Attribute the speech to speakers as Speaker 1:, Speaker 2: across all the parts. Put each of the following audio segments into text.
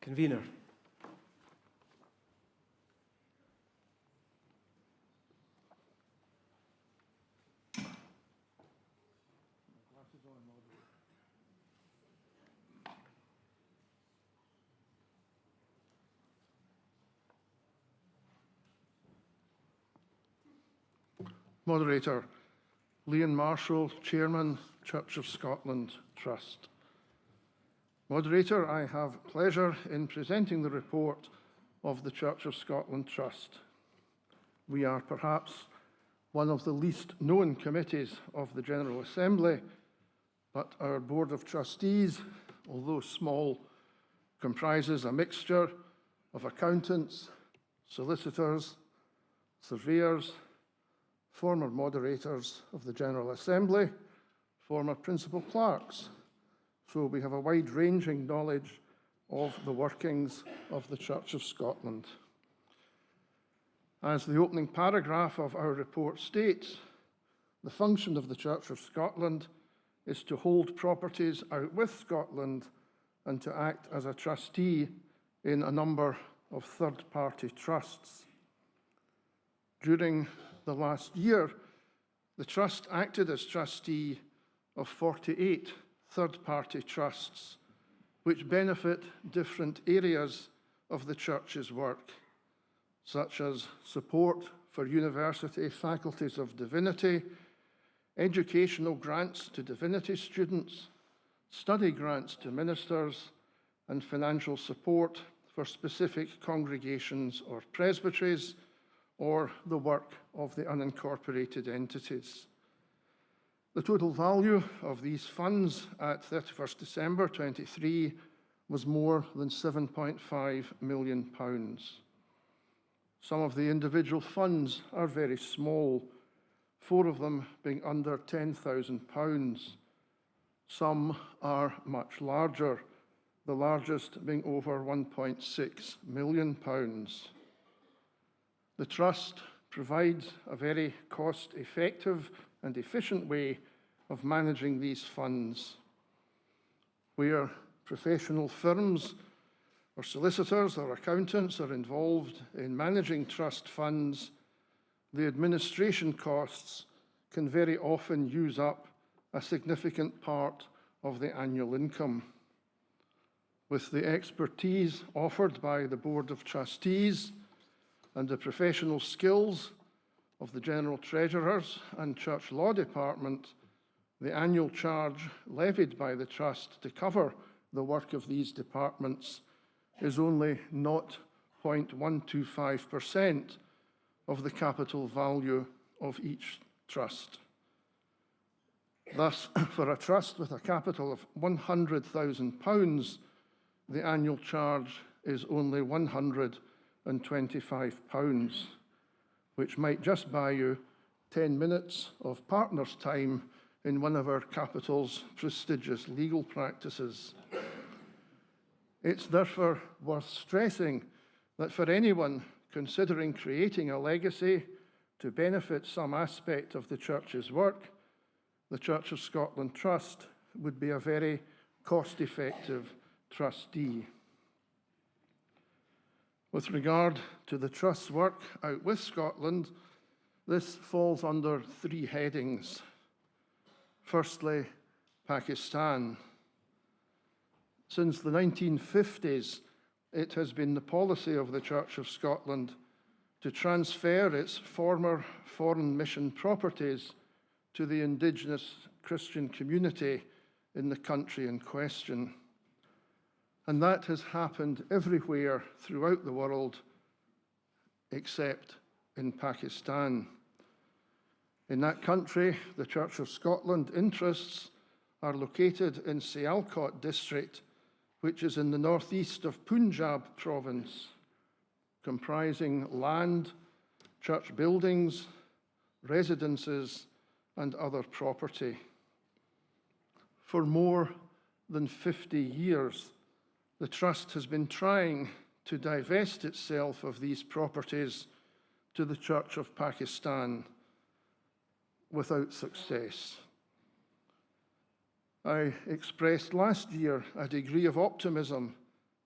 Speaker 1: Convener.
Speaker 2: Moderator, Liam Marshall, Chairman, Church of Scotland Trust. Moderator, I have pleasure in presenting the report of the Church of Scotland Trust. We are perhaps one of the least known committees of the General Assembly, but our Board of Trustees, although small, comprises a mixture of accountants, solicitors, surveyors, former moderators of the General Assembly, former principal clerks. So we have a wide-ranging knowledge of the workings of the Church of Scotland. As the opening paragraph of our report states, the function of the Church of Scotland is to hold properties out with Scotland and to act as a trustee in a number of third-party trusts. During the last year, the Trust acted as trustee of 48 third-party trusts, which benefit different areas of the Church's work, such as support for university faculties of divinity, educational grants to divinity students, study grants to ministers, and financial support for specific congregations or presbyteries, or the work of the unincorporated entities. The total value of these funds at 31st December 23 was more than £7.5 million. Some of the individual funds are very small, 4 of them being under £10,000. Some are much larger, the largest being over £1.6 million. The Trust provides a very cost-effective and efficient way of managing these funds. Where professional firms or solicitors or accountants are involved in managing trust funds, the administration costs can very often use up a significant part of the annual income. With the expertise offered by the Board of Trustees and the professional skills of the General Treasurers and Church Law Department, the annual charge levied by the Trust to cover the work of these departments is only 0.125% of the capital value of each trust. Thus, for a trust with a capital of £100,000, the annual charge is only £125, which might just buy you 10 minutes of partner's time in one of our capital's prestigious legal practices. It's therefore worth stressing that for anyone considering creating a legacy to benefit some aspect of the Church's work, the Church of Scotland Trust would be a very cost-effective trustee. With regard to the Trust's work out with Scotland, this falls under 3 headings. Firstly, Pakistan. Since the 1950s, it has been the policy of the Church of Scotland to transfer its former foreign mission properties to the indigenous Christian community in the country in question. And that has happened everywhere throughout the world, except in Pakistan. In that country, the Church of Scotland interests are located in Sialkot district, which is in the northeast of Punjab province, comprising land, church buildings, residences, and other property. For more than 50 years, the Trust has been trying to divest itself of these properties to the Church of Pakistan without success. I expressed last year a degree of optimism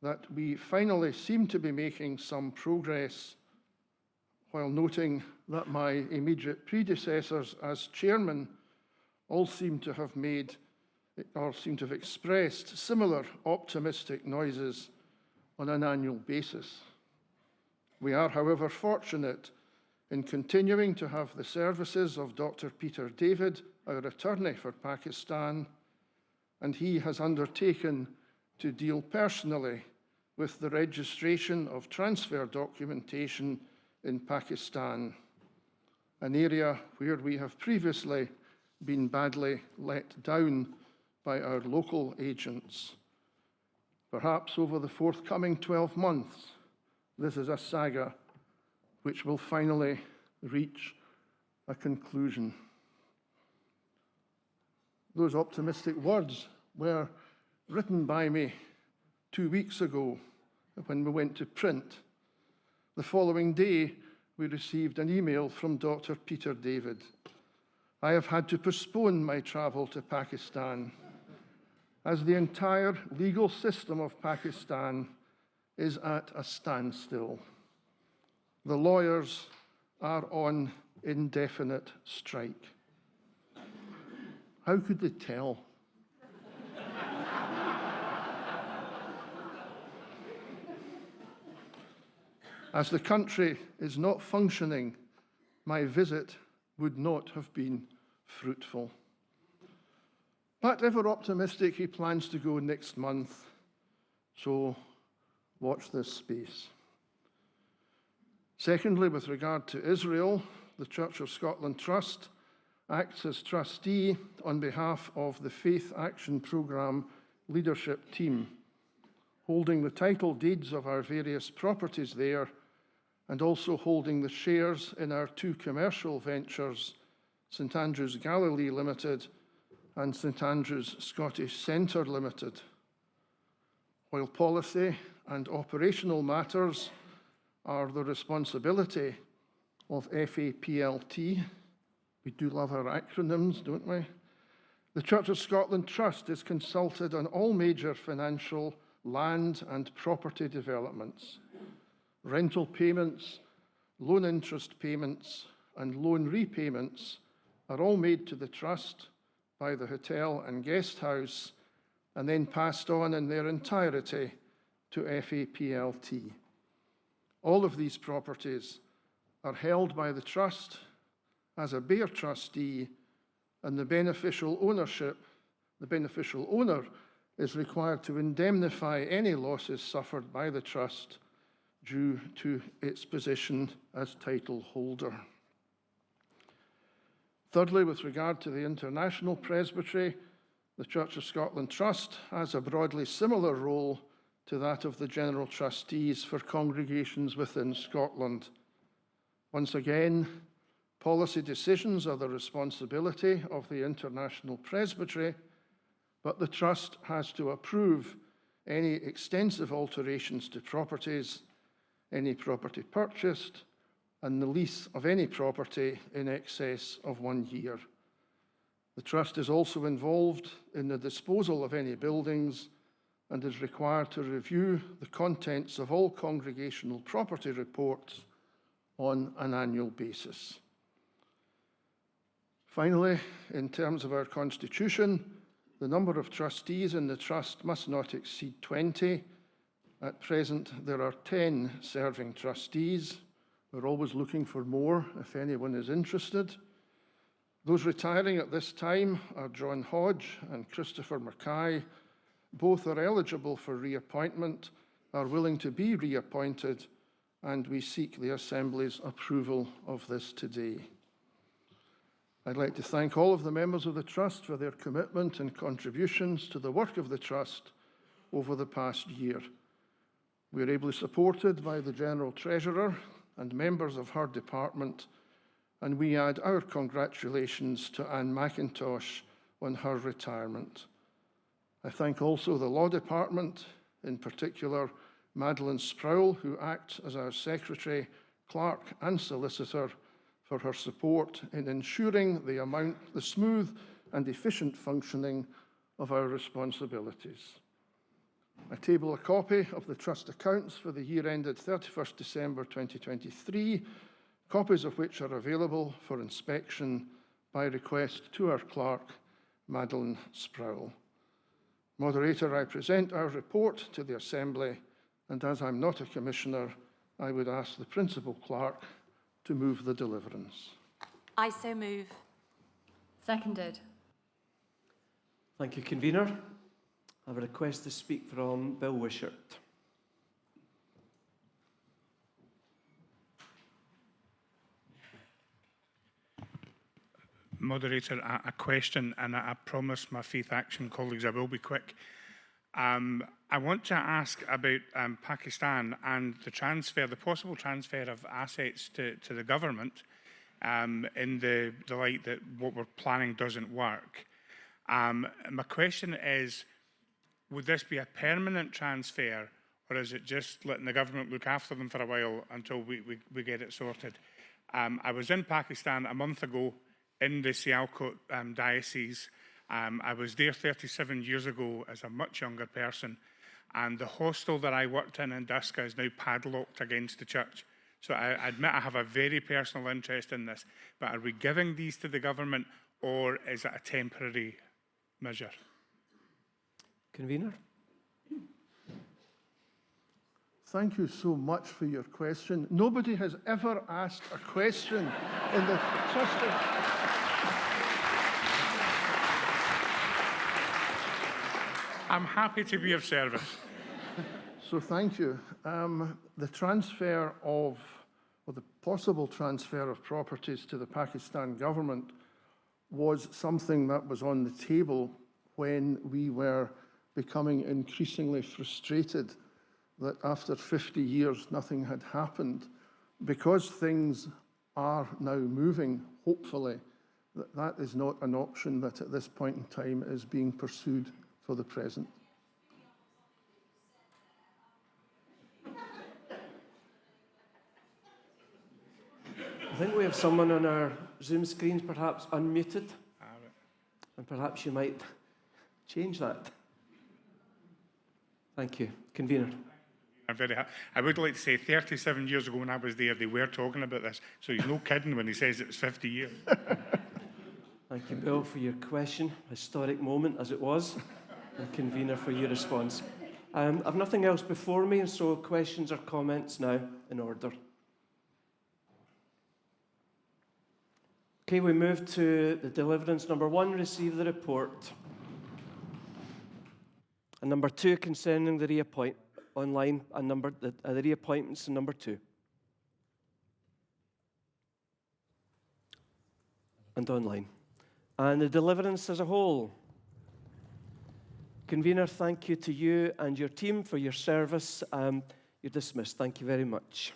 Speaker 2: that we finally seem to be making some progress, while noting that my immediate predecessors as chairman all seem to have made or seem to have expressed similar optimistic noises on an annual basis. We are, however, fortunate in continuing to have the services of Dr. Peter David, our attorney for Pakistan, and he has undertaken to deal personally with the registration of transfer documentation in Pakistan, an area where we have previously been badly let down by our local agents. Perhaps over the forthcoming 12 months, this is a saga which will finally reach a conclusion. Those optimistic words were written by me 2 weeks ago when we went to print. The following day, we received an email from Dr. Peter David. I have had to postpone my travel to Pakistan as the entire legal system of Pakistan is at a standstill. The lawyers are on indefinite strike. How could they tell? As the country is not functioning, my visit would not have been fruitful. But ever optimistic, he plans to go next month, so watch this space. Secondly, with regard to Israel, the Church of Scotland Trust acts as trustee on behalf of the Faith Action Programme leadership team, holding the title deeds of our various properties there and also holding the shares in our 2 commercial ventures, St Andrews Galilee Limited and St Andrews Scottish Centre Limited. While policy and operational matters are the responsibility of FAPLT, we do love our acronyms, don't we? The Church of Scotland Trust is consulted on all major financial, land and property developments. Rental payments, loan interest payments, and loan repayments are all made to the Trust by the Hotel and Guest House and then passed on in their entirety to FAPLT. All of these properties are held by the Trust as a bare trustee, and the beneficial owner is required to indemnify any losses suffered by the Trust due to its position as title holder. Thirdly, with regard to the International Presbytery, the Church of Scotland Trust has a broadly similar role to that of the General Trustees for congregations within Scotland. Once again, policy decisions are the responsibility of the International Presbytery, but the Trust has to approve any extensive alterations to properties, any property purchased, and the lease of any property in excess of 1 year. The Trust is also involved in the disposal of any buildings and is required to review the contents of all congregational property reports on an annual basis. Finally, in terms of our constitution, the number of trustees in the Trust must not exceed 20. At present, there are 10 serving trustees. We're always looking for more if anyone is interested. Those retiring at this time are John Hodge and Christopher Mackay. Both are eligible for reappointment, are willing to be reappointed, and we seek the Assembly's approval of this today. I'd like to thank all of the members of the Trust for their commitment and contributions to the work of the Trust over the past year. We are ably supported by the General Treasurer and members of her department, and we add our congratulations to Anne McIntosh on her retirement. I thank also the Law Department, in particular Madeleine Sproul, who acts as our Secretary, Clerk and Solicitor, for her support in ensuring the smooth and efficient functioning of our responsibilities. I table a copy of the Trust accounts for the year ended 31st December 2023, copies of which are available for inspection by request to our clerk, Madeleine Sproul. Moderator, I present our report to the Assembly, and as I'm not a Commissioner, I would ask the Principal Clerk to move the deliverance.
Speaker 1: I so move.
Speaker 3: Seconded.
Speaker 4: Thank you, Convener. I have a request to speak from Bill Wishart.
Speaker 5: Moderator, a question, and I promise my Faith Action colleagues I will be quick. I want to ask about Pakistan and the possible transfer of assets to the government in the light that what we're planning doesn't work. My question is, would this be a permanent transfer, or is it just letting the government look after them for a while until we get it sorted? I was in Pakistan a month ago in the Sialkot diocese. I was there 37 years ago as a much younger person, and the hostel that I worked in Duska is now padlocked against the church. So I admit I have a very personal interest in this, but are we giving these to the government, or is it a temporary measure?
Speaker 4: Convener.
Speaker 2: Thank you so much for your question. Nobody has ever asked a question in the Trust.
Speaker 5: I'm happy to be of service.
Speaker 2: So thank you. The transfer of, or the possible transfer of properties to the Pakistan government was something that was on the table when we were becoming increasingly frustrated that after 50 years nothing had happened. Because things are now moving, hopefully, that is not an option that at this point in time is being pursued for the present.
Speaker 4: I think we have someone on our Zoom screens, perhaps unmuted, and perhaps you might change that. Thank you. Convener.
Speaker 5: I would like to say 37 years ago when I was there, they were talking about this, so he's no kidding when he says it was 50 years.
Speaker 4: Thank you, Bill, for your question. Historic moment as it was. And Convener for your response. I've nothing else before me, and so questions or comments now in order. Okay, we move to the deliverance. Number 1, receive the report. And number 2, concerning the reappointment online, and the reappointments, and number 2. And online. And the deliverance as a whole. Convener, thank you to you and your team for your service. You're dismissed. Thank you very much.